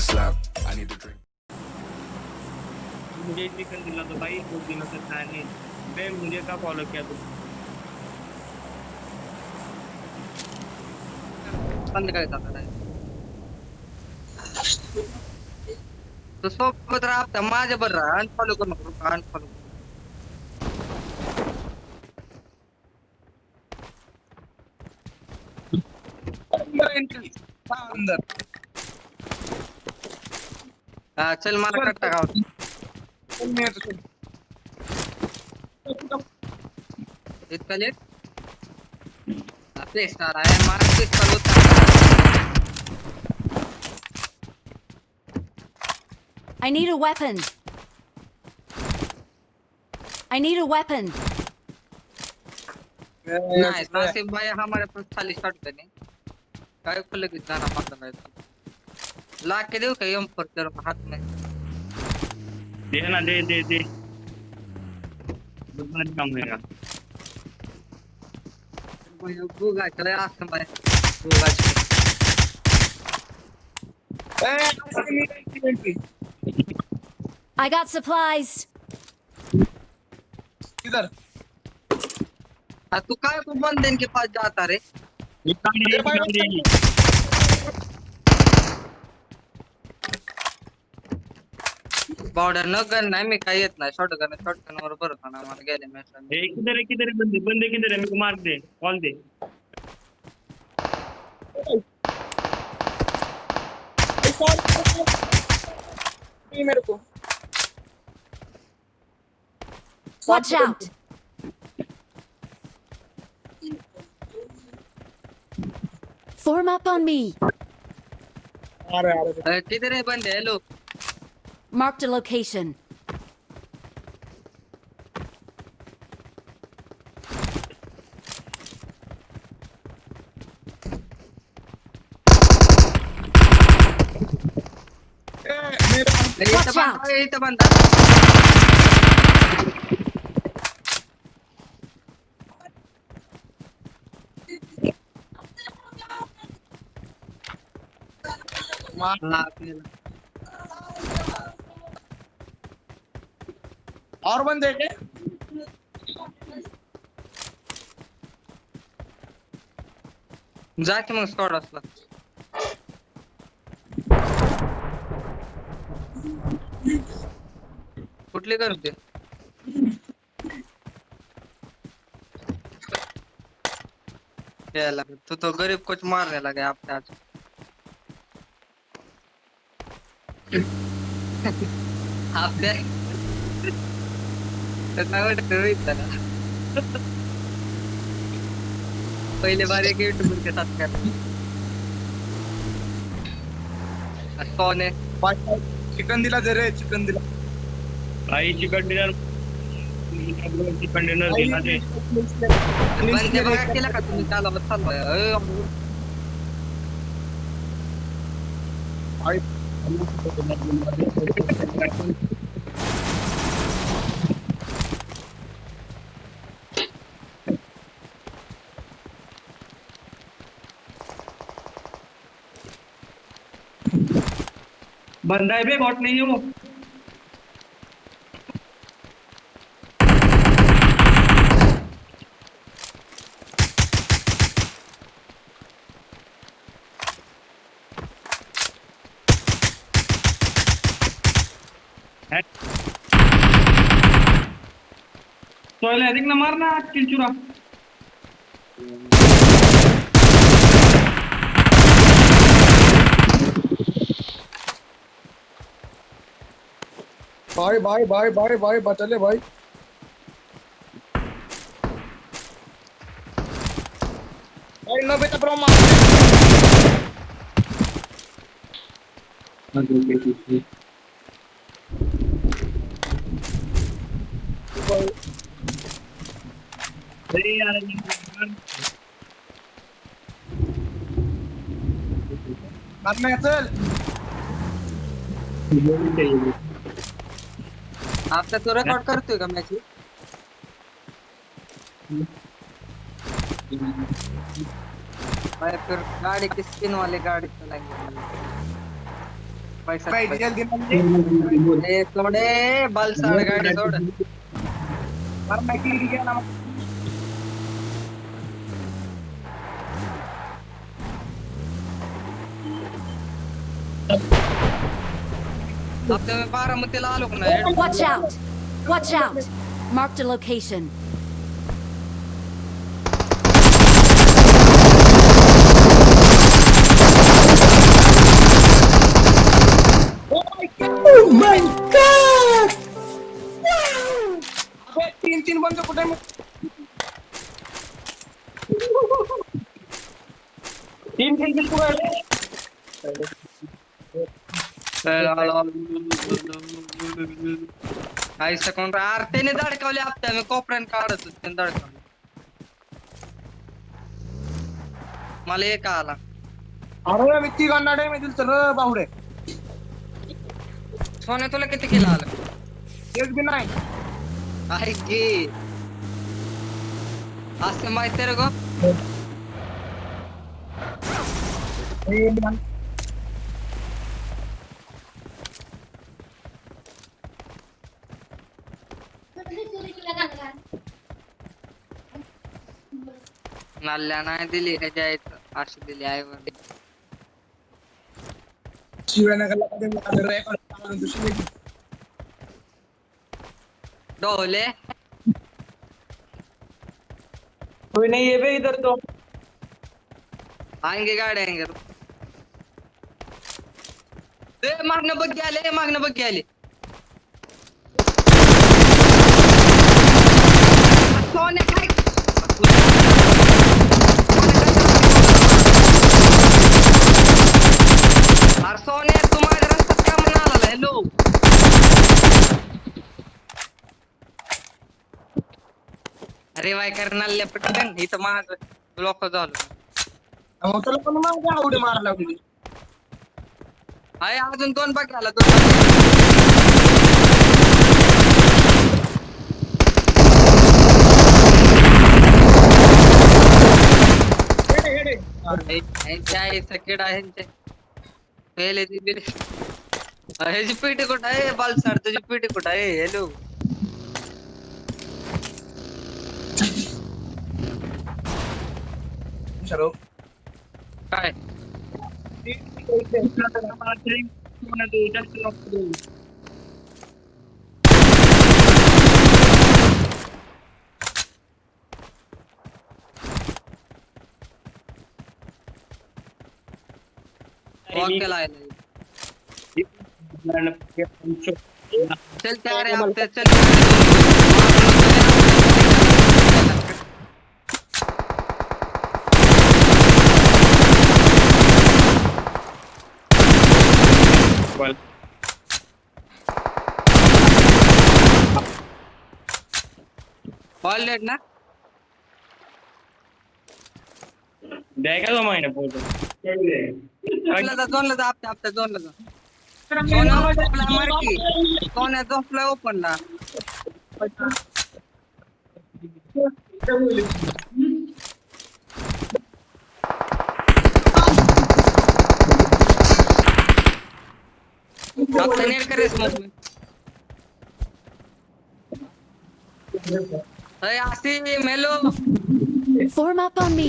a slap. I need to drink. मुझे chicken दिला दो भाई, कुछ दिनों से खाया नहीं। बे मुझे क्या फॉलो किया तू? बंद कर देता है तो सोबत राहता माझ्या बरं राहा अनफॉलो करू नको अनफॉलो अंदर हा चल मला कट्टा गाव इतका लेट आपले स्टार आहे मला पिस्तॉल होता I need a weapon. I need a weapon. नहीं नासिब भाई हमारे पास खाली शॉट करने काय खुले की जाना पड़ता है ला के दो कहीं हम पर तेरे हाथ में दे ना दे दे दे बदला काम है यार भाई बुगा चले आसम भाई बुगा I got supplies. इधर तू काय को बंदन के पास जाता रे बॉर्डर न गन नाही मी काय येत नाही शॉटगन वर बरं ना मला गेले मॅच किधर है बंदे बंदे किधर है मेरे को मार दे कॉल दे मेरे को Watch out. Form up on me. आ रहे किधर है बंदे लोग Marked a location. इथं बंदा इथं बंदा और बंदे के जा की मग स्क्वॉड असला कुठली करते याला तू तो गरीब कुछ मारने लगे आपने आज आपने पहले बार एक यूट्यूबर के साथ कर कौन है चिकन दिला दे रे चिकन दिला भाई चिकन डिनर दिला दे बंदे बघा केला का तुम्ही चालवा चालवा बंदा है बे बॉट नहीं है वो सोहेल अधिक न मारना किलचुरा भाई भाई भाई भाई भाई बचले भाई भाई नोबिता ब्रो मार अरे यार मरना चल आपका तो रिकॉर्ड करते हो का मैच भाई फिर गाड़ी की स्किन वाली गाड़ी चलाएंगे पैसा भाई जल्दी म्हणजे ए सोडे बलसाड गाडी सोड मार मैं की गया ना आता मी बारामतीला आलो का नाही Watch out! Watch out! Marked a location. Oh my god! अबे तीन बंद कुठे मग तीन किल आई सेकंड आर त्याने धडकावले आपल्या मी कोपऱ्यान काढत होतो त्याने धडकावले मला एक आला अरे मी ती गंडाडे मी दिल तर बाहुडे सोन्या तुला किती किलो आलं एक भी नाही आहे की असं माहिती रे गो नाल्या नाही दिली ह्याच्या आईचं अशी दिली आई वर शिवनगरला कधी मला रेकॉर्ड दुसरी डोले कोई नहीं है बे इधर तो। आएंगे गाड़ी आएंगे मागणं बघ आले मागणं बघ आले सोने काय अरे सोने तू माझ्या रस्त्यात का म्हणून आला हॅलो अरे वाय करणार पटकन इथं माझं ब्लॉक झालं मग तुला पण माझ्या आवडी मारायला लागली आहे अजून दोन बाकी आला दोन किडा ह्यांचे पहिले ह्याची पेटी कुठं आहे बालसाड तुझी पेटी कुठं आहे हॅलो चलो काय चल तयार आहे आपल्या चल ऑल डेट ना देगा तो महिने फोटो दोनला जा आपल्या दोनला जा सोन्या झोपला मारकी सोन्या झोपला ओपनला आपल्या नेट करेस मग अरे Asim hello Form up on me.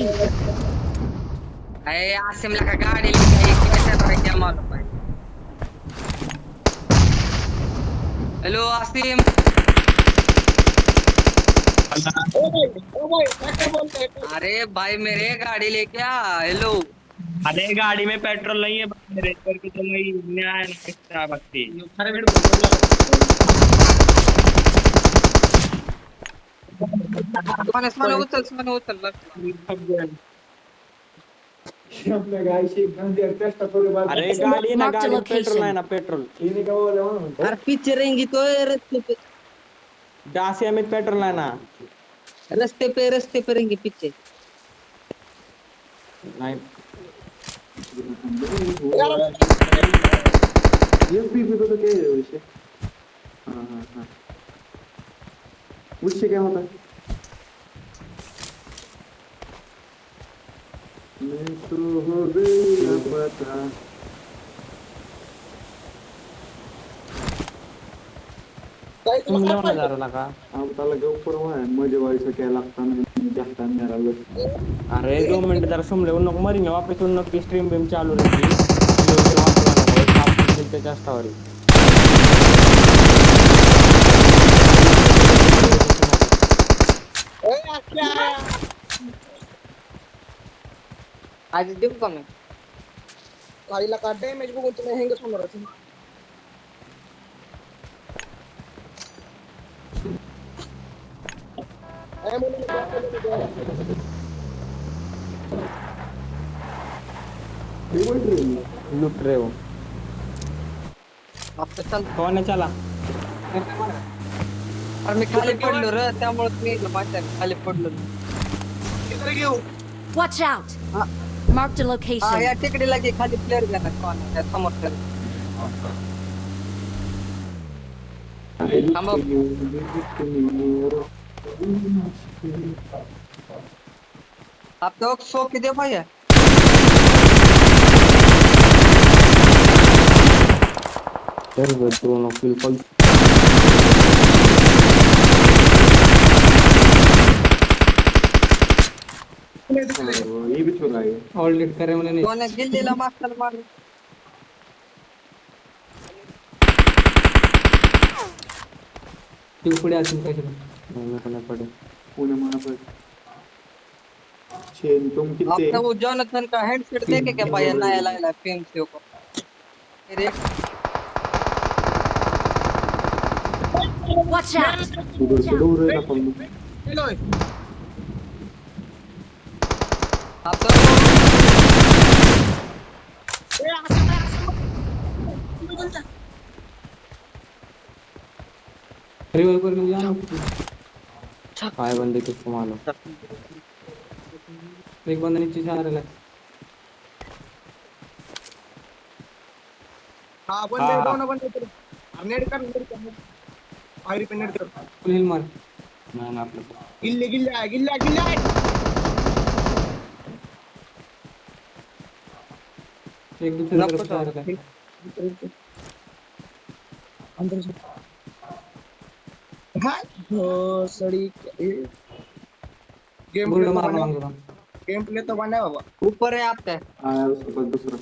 अरे आसिम ला का गाडी कैसे भाई क्या मालूम भाई हेलो आसिम अरे भाई मेरे गाड़ी लेके आ हेलो अरे गाड़ी में पेट्रोल नहीं है मेरे करके तो मैं न्याय नहीं भक्ति सोने उचल अरे गाड़ी ना गाड़ी में पेट्रोल है ना पेट्रोल अरे पीछे रहेंगी तो रस्ते पे डासिया में पेट्रोल है ना रस्ते पे रहेंगे पीछे नहीं उससे क्या होता है मैं तो हो गई पता काय तुला तुम काय लेवना पाहिजे? दारूला का आमताला घेऊ परवा मजे व्हायचं काय लागताना जास्त मेरा अरे 2 मिनिटं जरा समले नको मरी वापस येऊन नको स्ट्रीम बीम चालू राहते वाचला नको ताप त्याच्या स्टोरी ए, अख्ख्या. आधी देऊ का मी काहीला का डॅमेज बघून तुला हँगच होणार आहे. ए, लुट रे हो आता चल कोण चला अरे मी खाली पडलो रे त्यामुळे मी माझ्या खाली पडलो इकडे घेऊ. Watch out! Marked a हा location. या टेकडीला की खाली प्लेअर घ्या ना कोण त्या समोर तर. थांबव. आप तो सो के दे भैया तर दोन बिलकुल ये भी छोरा है ऑल लीड करे म्हणे नाही कोण गिल्लीला मास्टर मार तू पुढे असेल काय नाही पण पडे पुणे माना पर चेन तुम कितने आपका वो जोनाथन का हेडसेट देखे क्या भैया नया लाया फेम से को अरे Watch out! उधर से दूर है ना पंडू हेलो. आप तो ए, असं काय, असं काय? तुम्ही बोलता. रिव्हॉल्वर घेऊन जा ना काय बंदे किसको मारो एक बंदा नीचे से आ रहा है हा बंद हा, आहे, हा. दोन बंद आहे. नेट कर, नेट कर. फायरी पे नेट कर. फुल हिल मार नाही ना आपलं गिल्ले गिल्ले आहे, गिल्ले आहे, गिल्ले आहे. एक दूसरे नको तरफ से आ रहा है अंदर से. हाय हो सड़ी गेम बुल्ड प्ले तो मारना बना, मांग रहा गेम प्ले तो बना है बाबा. ऊपर है आपका आया उसके बाद दूसरा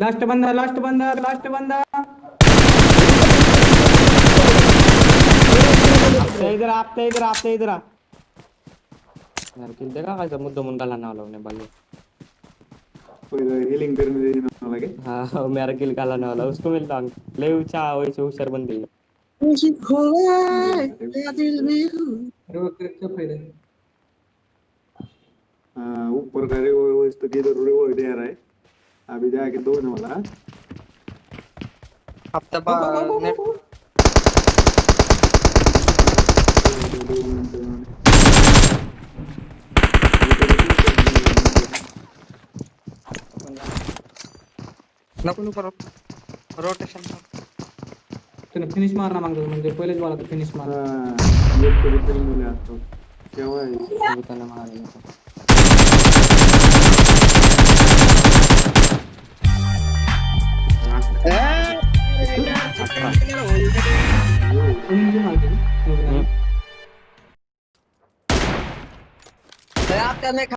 लास्ट बंदा लास्ट बंदा लास्ट बंदा इधर यार किल देगा काय मुद्दा मुंडाला नाव लावने बागे पहले हीलिंग करने देना लगे हाँ मेरा किल काला नाव ला उसको मिलता ले ऊंचा वैसे हुशर बंदी मुझे खोया है दिल में हूँ. अरे वो क्या फायदा ऊपर का रिवॉल्वर तो किधर रिवॉल्वर दे रहा है अभी जाके दो ना वाला हफ्ता नेट नको नको रोटेशन तूने फिनिश मारना मांगतो म्हणजे पहिलेच बोला तर फिनिश मार ये तो भी मिले आपको क्या हुआ है त्याला मारायला तुम्ही मारते आपका मैं